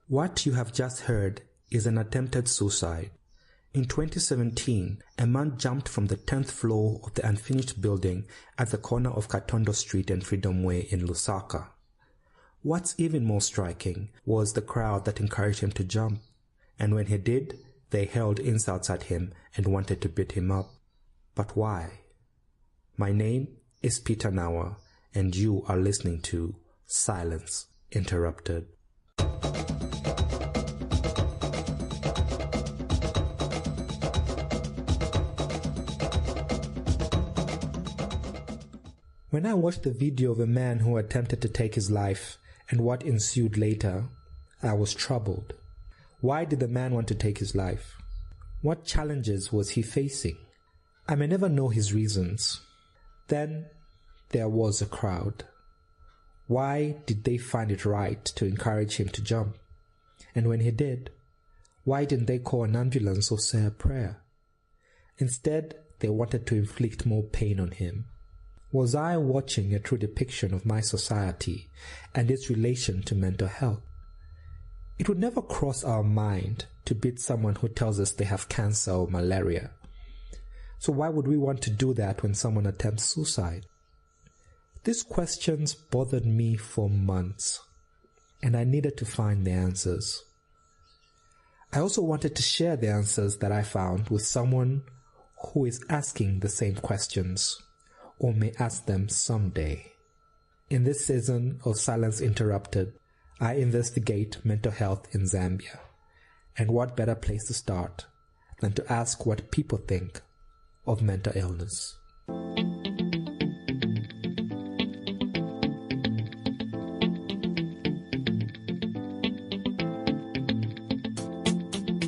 What you have just heard is an attempted suicide. In 2017, a man jumped from the 10th floor of the unfinished building at the corner of Katondo Street and Freedom Way in Lusaka. What's even more striking was the crowd that encouraged him to jump, and when he did, they hurled insults at him and wanted to beat him up. But why? My name is Peter Nawa, and you are listening to Silence Interrupted. When I watched the video of a man who attempted to take his life and what ensued later, I was troubled. Why did the man want to take his life? What challenges was he facing? I may never know his reasons. Then there was a crowd. Why did they find it right to encourage him to jump? And when he did, why didn't they call an ambulance or say a prayer? Instead, they wanted to inflict more pain on him. Was I watching a true depiction of my society and its relation to mental health? It would never cross our mind to beat someone who tells us they have cancer or malaria. So why would we want to do that when someone attempts suicide? These questions bothered me for months, and I needed to find the answers. I also wanted to share the answers that I found with someone who is asking the same questions, or may ask them someday. In this season of Silence Interrupted, I investigate mental health in Zambia. And what better place to start than to ask what people think of mental illness.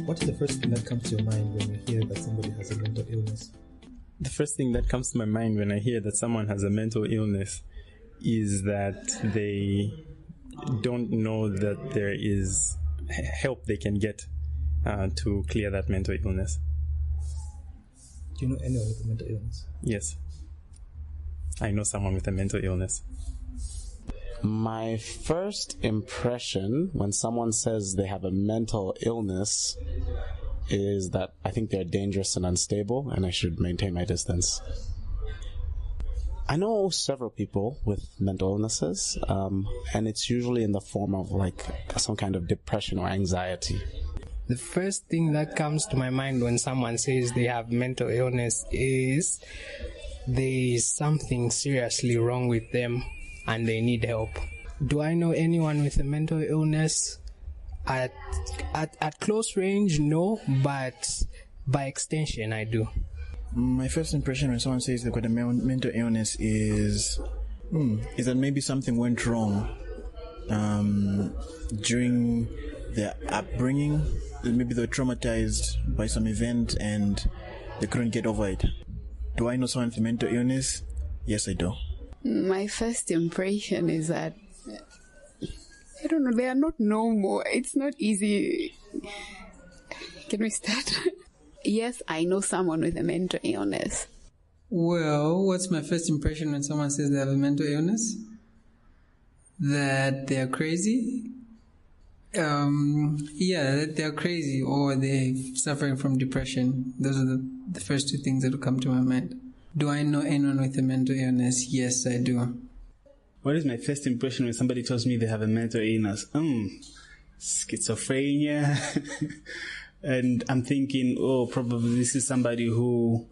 What is the first thing that comes to your mind when you hear that somebody has a mental illness? The first thing that comes to my mind when I hear that someone has a mental illness is that they don't know that there is help they can get to clear that mental illness. Do you know anyone with a mental illness? Yes. I know someone with a mental illness. My first impression when someone says they have a mental illness is that I think they're dangerous and unstable, and I should maintain my distance. I know several people with mental illnesses, and it's usually in the form of like some kind of depression or anxiety. The first thing that comes to my mind when someone says they have mental illness is there is something seriously wrong with them and they need help. Do I know anyone with a mental illness? At close range, no, but by extension, I do. My first impression when someone says they've got a mental illness is that maybe something went wrong during their upbringing. Maybe they were traumatized by some event and they couldn't get over it. Do I know someone with a mental illness? Yes, I do. My first impression is that I don't know, they are not normal. It's not easy. Can we start? Yes, I know someone with a mental illness. Well, what's my first impression when someone says they have a mental illness? That they're crazy? That they're crazy or they're suffering from depression. Those are the first two things that will come to my mind. Do I know anyone with a mental illness? Yes, I do. What is my first impression when somebody tells me they have a mental illness? Schizophrenia. And I'm thinking, probably this is somebody who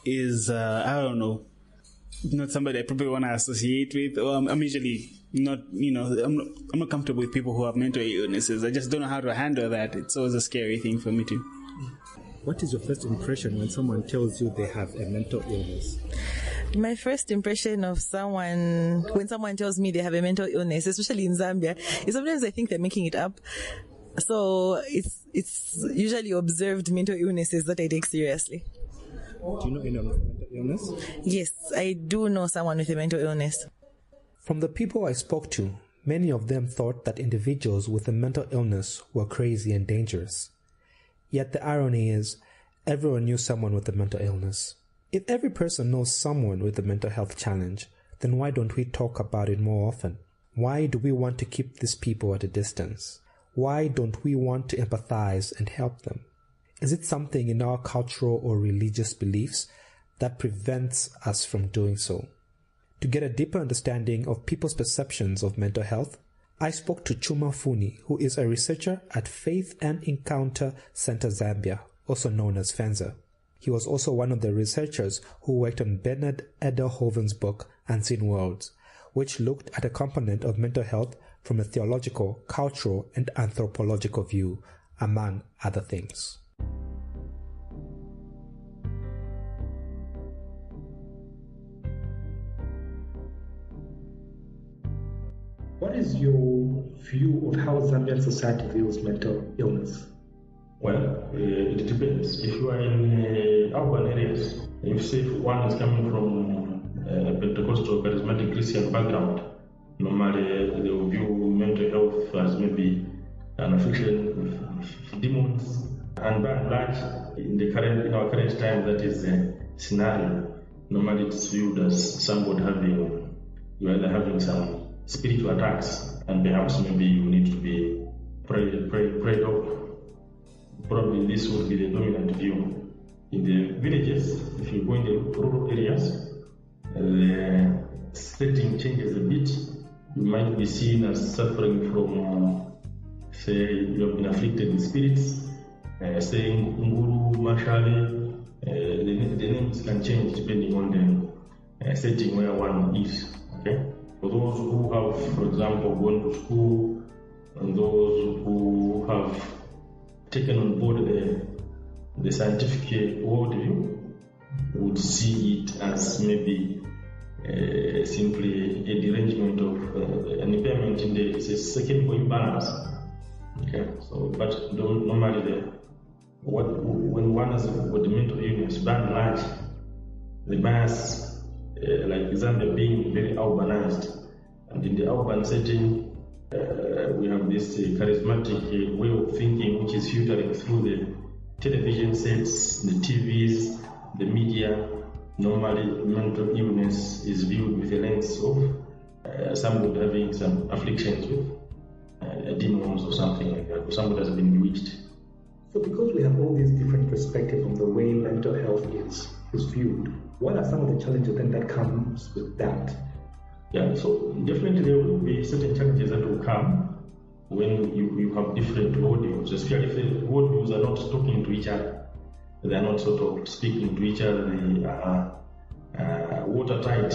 is, not somebody I probably want to associate with. Or I'm usually not, I'm not comfortable with people who have mental illnesses. I just don't know how to handle that. It's always a scary thing for me too. What is your first impression when someone tells you they have a mental illness? My first impression of someone, when someone tells me they have a mental illness, especially in Zambia, is sometimes I think they're making it up. So it's usually observed mental illnesses that I take seriously. Do you know anyone with a mental illness? Yes, I do know someone with a mental illness. From the people I spoke to, many of them thought that individuals with a mental illness were crazy and dangerous. Yet the irony is, everyone knew someone with a mental illness. If every person knows someone with a mental health challenge, then why don't we talk about it more often? Why do we want to keep these people at a distance? Why don't we want to empathize and help them? Is it something in our cultural or religious beliefs that prevents us from doing so? To get a deeper understanding of people's perceptions of mental health, I spoke to Chuma Funi, who is a researcher at Faith and Encounter Center Zambia, also known as FENZA. He was also one of the researchers who worked on Bernard Edelhoven's book, Unseen Worlds, which looked at a component of mental health from a theological, cultural, and anthropological view, among other things. What is your view of how Zambian society views mental illness? Well, it depends. If you are in urban areas, if say one is coming from a Pentecostal charismatic Christian background, normally they will view mental health as maybe an affliction with demons. And by and large, in our current time, that is the scenario. Normally it's viewed as somebody you're either having some spiritual attacks, and perhaps maybe you need to be prayed up. Probably this would be the dominant view. In the villages, if you go in the rural areas, the setting changes a bit. You might be seen as suffering from, say, you have been afflicted with spirits, saying Nguru, Mashali. The names can change depending on the setting where one is. Okay? For those who have, for example, gone to school, and those who have taken on board the scientific worldview, would see it as maybe simply a derangement of an impairment in the chemical imbalance. Okay, so but normally when one has got the mental illness, by and large, the bias, like Zambia being very urbanized, and in the urban setting, we have this charismatic way of thinking which is filtering through the television sets, the TVs, the media. Normally, mental illness is viewed with a lens of somebody having some afflictions with demons or something like that, or somebody has been bewitched. So because we have all these different perspectives on the way mental health is viewed, what are some of the challenges then that comes with that? Yeah, so definitely there will be certain challenges that will come when you have different worldviews, especially if the worldviews are not talking to each other. They are not sort of speaking to each other. They are watertight,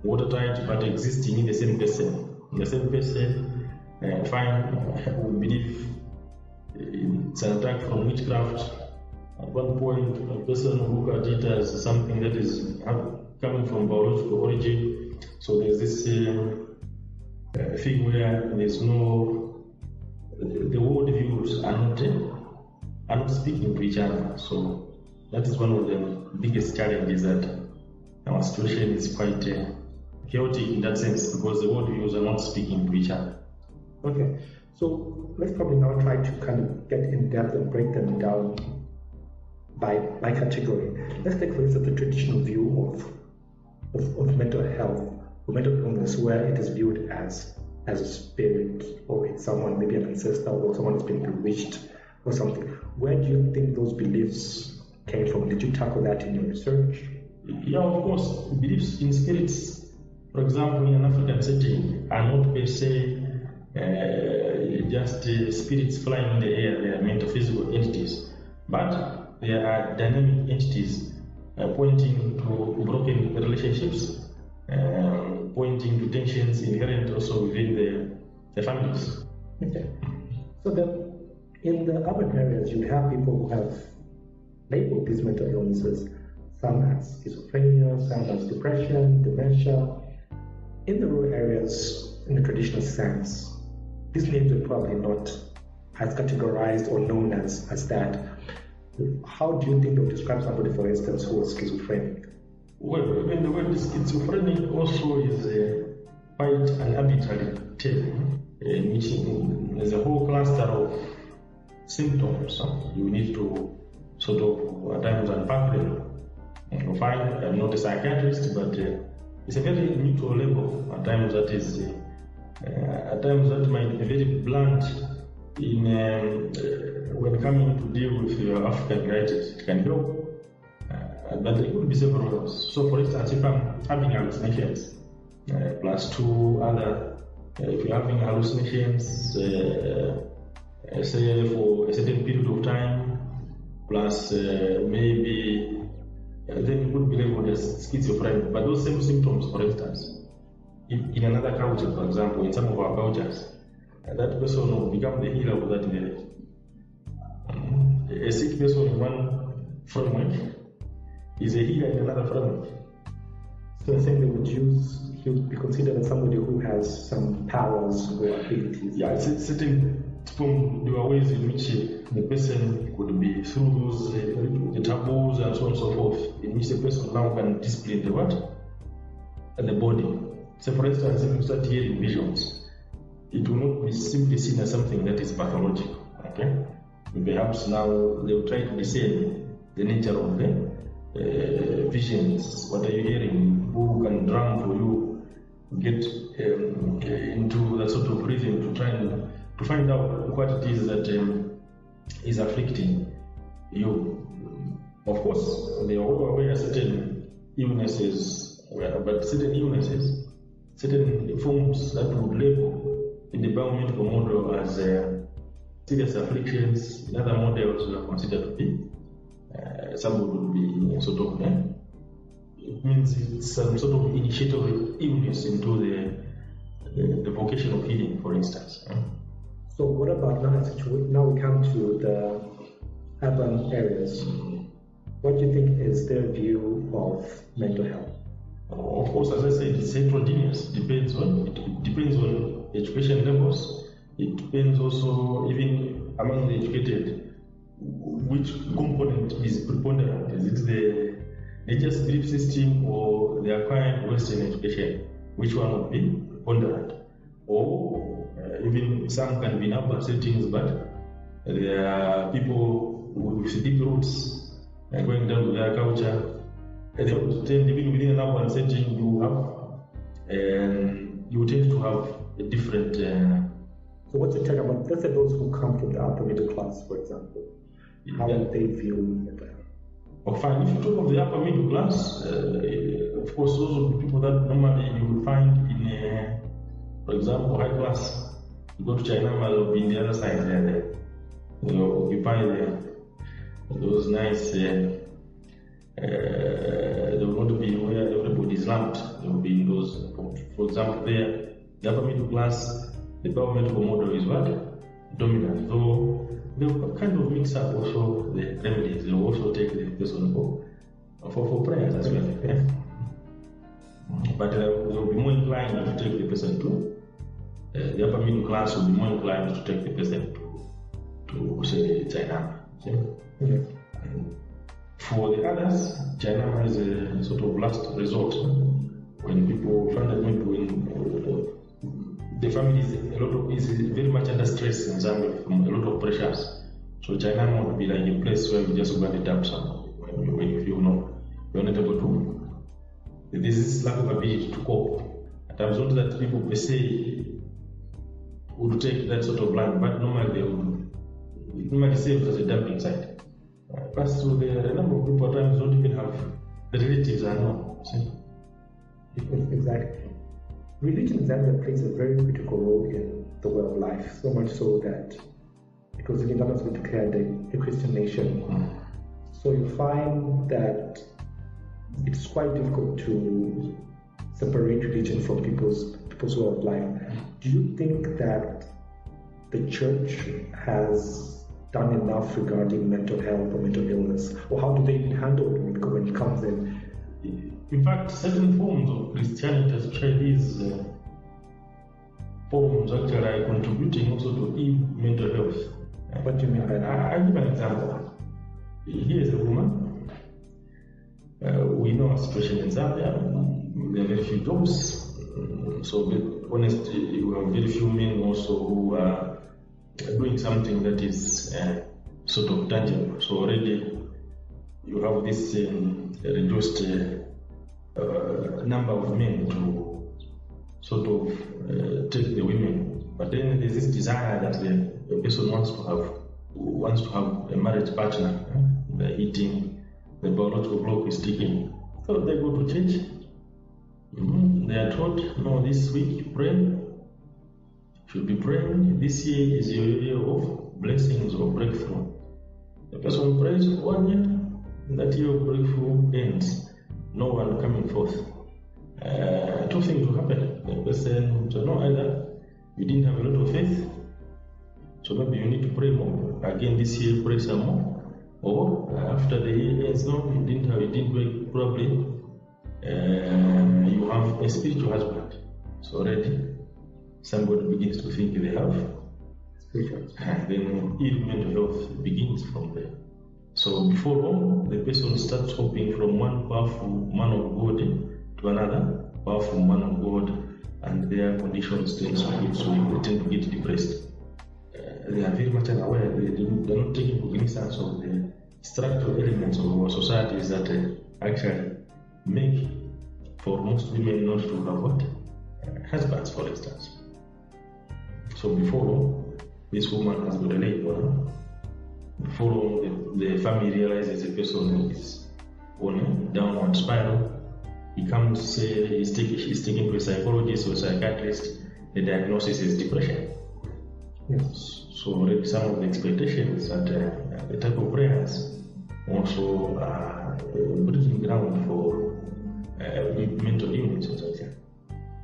but existing in the same person. In the same person, we believe it's an attack from witchcraft. At one point, a person will look at it as something that is coming from biological origin. So there's this thing where there's no, the worldviews are not speaking to each other. So that is one of the biggest challenges, that our situation is quite chaotic in that sense, because the worldviews are not speaking to each other. Okay, so let's probably now try to kind of get in depth and break them down by category. Let's take, for instance, the traditional view of mental health or mental illness, where it is viewed as a spirit, or it's someone, maybe an ancestor, or someone has been bewitched or something. Where do you think those beliefs came from? Did you tackle that in your research? Yeah, of course. Beliefs in spirits, for example, in an African setting, are not per se just spirits flying in the air. They are metaphysical entities, but they are dynamic entities pointing to broken relationships, pointing to tensions inherent also within the families. Okay. So then, in the urban areas, you have people who have labeled these mental illnesses, some as schizophrenia, some as depression, dementia. In the rural areas, in the traditional sense, these names are probably not as categorized or known as that. How do you think they'll describe somebody, for instance, who is schizophrenic? Well, when the word schizophrenic also is quite an arbitrary term, in which there's a whole cluster of symptoms. You need to sort of at times unpack them. You'll find, I'm not a psychiatrist, but it's a very neutral label. At times that might be very blunt when coming to deal with your African writers, it can help. But there could be several others. So, for instance, if I'm having hallucinations, plus two other, if you're having hallucinations, say for a certain period of time, plus maybe, then you could be labeled as schizophrenic. But those same symptoms, for instance, in another culture, for example, in some of our cultures, that person will become the healer of that village. A sick person in one framework is a healer in another framework. So I think he would be considered as somebody who has some powers or abilities. Yeah, it's certain there are ways in which the person could be through those the taboos and so on and so forth, in which the person now can discipline the what? And the body. So for instance, if you start hearing visions, it will not be simply seen as something that is pathological. Okay? Perhaps now they will try to discern the nature of the visions. What are you hearing? Who can drum for you? Get into that sort of rhythm to try and to find out what it is that is afflicting you. Of course, they are all aware of certain illnesses, but certain illnesses, certain forms that would label in the biomedical model as serious afflictions, in other models are considered to be some would be sort of it means it's some sort of initiatory illness into the vocation of healing, for instance. So what about now we come to the urban areas. What do you think is their view of mental health? Of course, as I said, it's heterogeneous. It depends on education levels. It depends also, even among the educated, which component is preponderant. Is it the religious belief system or the acquired Western education? Which one would be preponderant? Or even some can be in urban settings, but there are people with deep roots and going down to their culture. And even within an urban setting, you tend to have a different. So what you talk about? Let's say those who come from the upper middle class, for example. How would they view mental health? Oh, fine. If you talk of the upper middle class, of course, those are the people that normally you will find in, for example, high class. You go to China, they'll be in the other side there. You occupy those nice. They will not be where everybody is lumped. They will be in those. For example, there, the upper middle class, the biomedical model is what? Dominant. So they will kind of mix up also the remedies. They will also take the person for prayers as well. Yeah? But they will be more inclined to take the person to. The upper middle class will be more inclined to take the person to say China. Okay? For the others, China is a sort of last resort. When people find that maybe the family is very much under stress in Zambia from a lot of pressures. So China would be like a place where you just go and dump someone when you feel you're not able to. There's this lack of ability to cope. And I'm not that people per se would take that sort of land, but normally they would normally serve as a dumping site. But so there are a number of people at times don't even have the relatives are not. See? Exactly. Religion in Zambia plays a very critical role in the way of life, so much so that it was even almost declared a Christian nation. So you find that it's quite difficult to separate religion from people's way of life. Do you think that the church has done enough regarding mental health or mental illness, or how do they handle it when it comes in? In fact, certain forms of Christianity, especially these forms, actually are contributing also to mental health. What do you mean by that? I'll give an example. Here is a woman. We know a situation in Zambia. There are very few jobs. So, to be honest, we have very few men also who are doing something that is sort of tangible. So already you have this reduced number of men to sort of take the women. But But then there's this desire that the person wants to have a marriage partner. They're eating, the biological clock is ticking. So they go to church. They are told, no, this week pray. Should be praying. This year is your year of blessings or breakthrough. The person prays for 1 year, that year of breakthrough ends. No one coming forth. Two things will happen. The person will know either you didn't have a lot of faith, so maybe you need to pray more. Again, this year pray some more. Or after the year ends, no, you didn't work probably. You have a spiritual husband. So already somebody begins to think they have spiritual husband. And then ill mental health begins from there. So before long, the person starts hopping from one powerful man of God to another powerful man of God, and their conditions tend to get depressed. They are very much unaware. They're not taking cognizance of the structural elements of our societies that actually make for most women not to have what? Husbands, for instance. So before long, this woman has got a labor. Before long, the family realizes the person is on a downward spiral. He comes, say, he's taken to a psychologist or psychiatrist. The diagnosis is depression. Yes. So already some of the expectations that the type of prayers also are breeding ground for mental illness.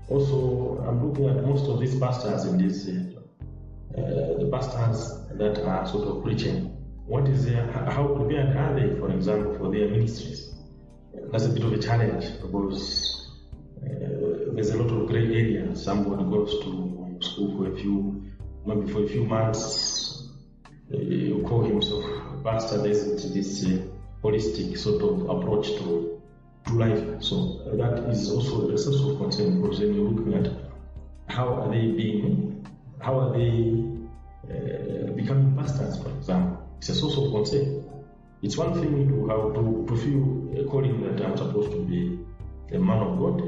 Also, I'm looking at most of these pastors in this, the pastors that are sort of preaching. What is how prepared are they, for example, for their ministries? That's a bit of a challenge because there's a lot of gray area. Somebody goes to school for a few months, you call himself pastor. There's this holistic sort of approach to life. So that is also a source of concern because then you're looking at how are they becoming pastors, for example. It's a source of concern. It's one thing to have to feel a calling that I'm supposed to be a man of God,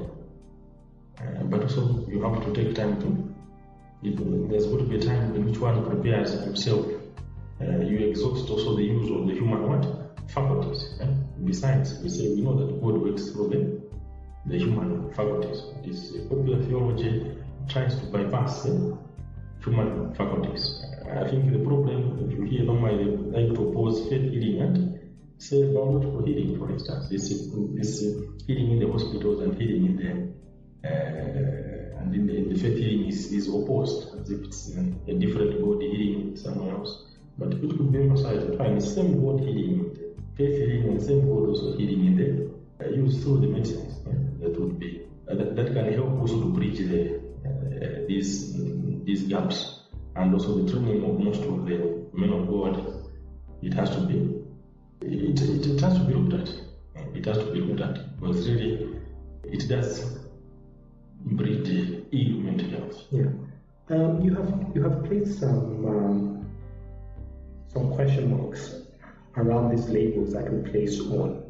but also you have to take time to. There's got to be a time in which one prepares himself. You exhaust also the use of the human faculties. Besides, we know that God works through the human faculties. This popular theology tries to bypass human faculties. I think the problem, if you hear normally, they like to oppose faith healing and say biological healing, for instance. This healing in the hospitals and healing in the faith healing is opposed, as if it's a different God healing somewhere else. But it could be emphasized, fine, the same God healing, faith healing, and the same God also healing in the used through the medicines. That would be that can help also to bridge these gaps. And also the training of most of the men of God, it has to be looked at. It has to be looked at because really it does breed ill mental health. Yeah. You have placed some question marks around these labels that we place on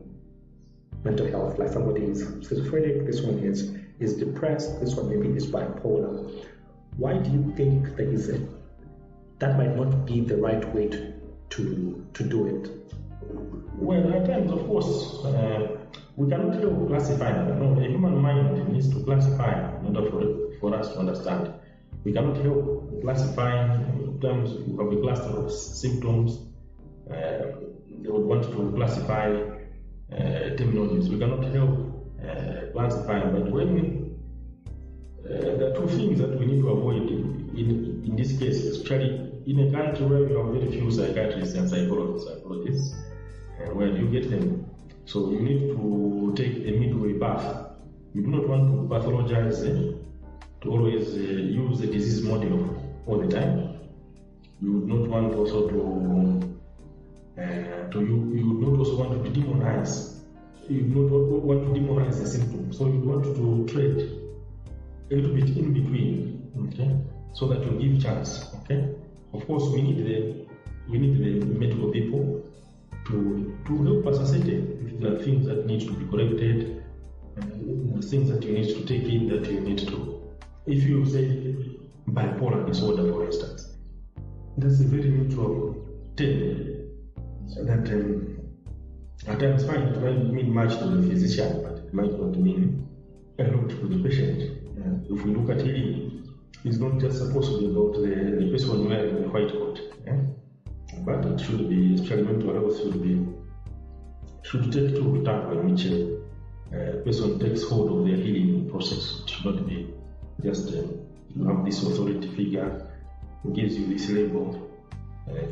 mental health. Like somebody is schizophrenic, this one is depressed, this one maybe is bipolar. Why do you think that might not be the right way to do it? Well, at times, of course, we cannot help classify. No, a human mind needs to classify in order for us to understand. We cannot help classifying. Sometimes you have a cluster of symptoms. They would want to classify terminologies. We cannot help classifying, but when there are two things that we need to avoid in this case, especially in a country where you have very few psychiatrists and psychologists, where do you get them? So you need to take a midway path. You do not want to pathologize, to always use the disease model all the time. You would not want also you would not also want to demonize. You would not want to demonize the symptom. So you want to trade a little bit in between, okay, so that you give chance, okay. Of course, we need the medical people to help us ascertain if there are things that need to be corrected, things that you need to take in, that you need to. If you say bipolar disorder, for instance. That's a very neutral term that at times it might mean much to the physician, but it might not mean a lot to the patient. If we look at healing, it's not just supposed to be about the person wearing the white coat, but it should be, especially mental health should take two tango in which a person takes hold of their healing process. It should not be just you have this authority figure who gives you this label.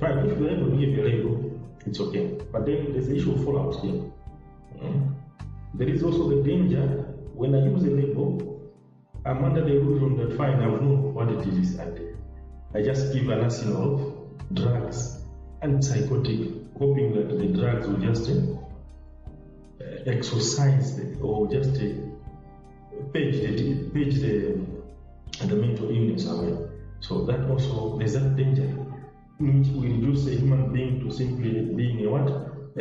Fine, if you're able to give you a label, it's okay. But then there's the issue of fallout here. There is also the danger when I use a label, I'm under the illusion that fine, I know what it is, and I just give an arsenal of drugs and psychotic, hoping that the drugs will just exorcise or just page the mental illness away. So that also, there's that danger in which we reduce a human being to simply being a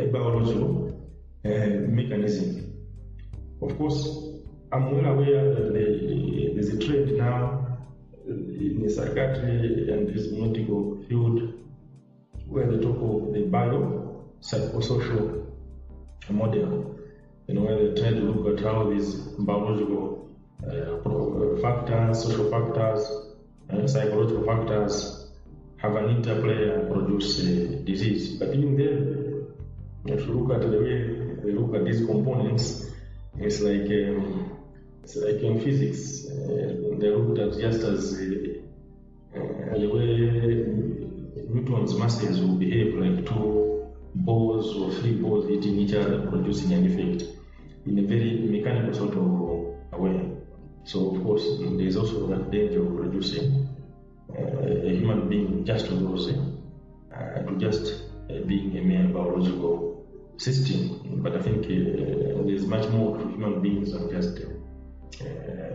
biological mechanism. Of course, I'm well aware that there's a trend now in the psychiatry and this medical field where they talk of the biopsychosocial model, where they try to look at how these biological factors, social factors, psychological factors have an interplay and produce disease. But even then, if you look at the way they look at these components, it's like in physics, they looked at just as the way Newton's masses will behave, like two balls or three balls hitting each other, producing an effect in a very mechanical sort of way. So, of course, there's also that danger of reducing a human being just to those, to just being a mere biological system. But I think there's much more to human beings than just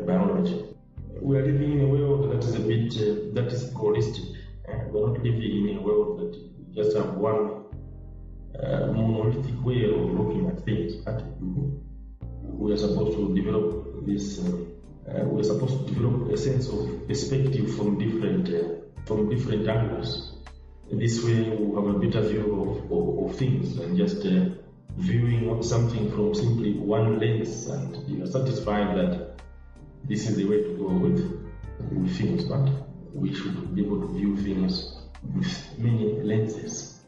biology. We are living in a world that is a bit that is holistic. We're not living in a world that just have one monolithic way of looking at things. But we are supposed to develop this. We're supposed to develop a sense of perspective from different angles. This way, we'll have a better view of things and just viewing something from simply one lens, and you are satisfied that this is the way to go with things. But we should be able to view things with many lenses.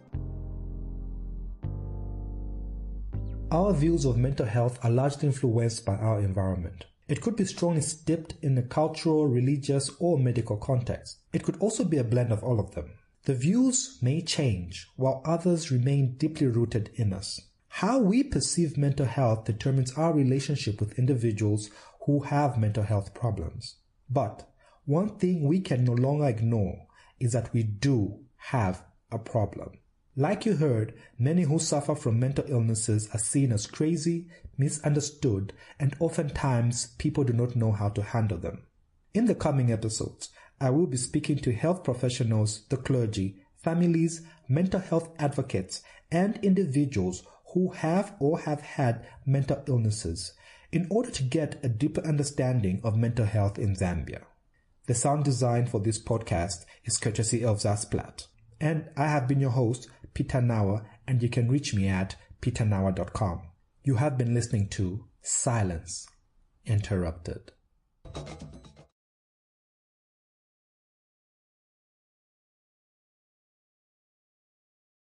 Our views of mental health are largely influenced by our environment. It could be strongly steeped in a cultural, religious, or medical context. It could also be a blend of all of them. The views may change, while others remain deeply rooted in us. How we perceive mental health determines our relationship with individuals who have mental health problems. But one thing we can no longer ignore is that we do have a problem. Like you heard, many who suffer from mental illnesses are seen as crazy, misunderstood, and oftentimes people do not know how to handle them. In the coming episodes, I will be speaking to health professionals, the clergy, families, mental health advocates, and individuals who have or have had mental illnesses in order to get a deeper understanding of mental health in Zambia. The sound design for this podcast is courtesy of Zasplat. And I have been your host, Peter Nawa, and you can reach me at peternawa.com. You have been listening to Silence Interrupted.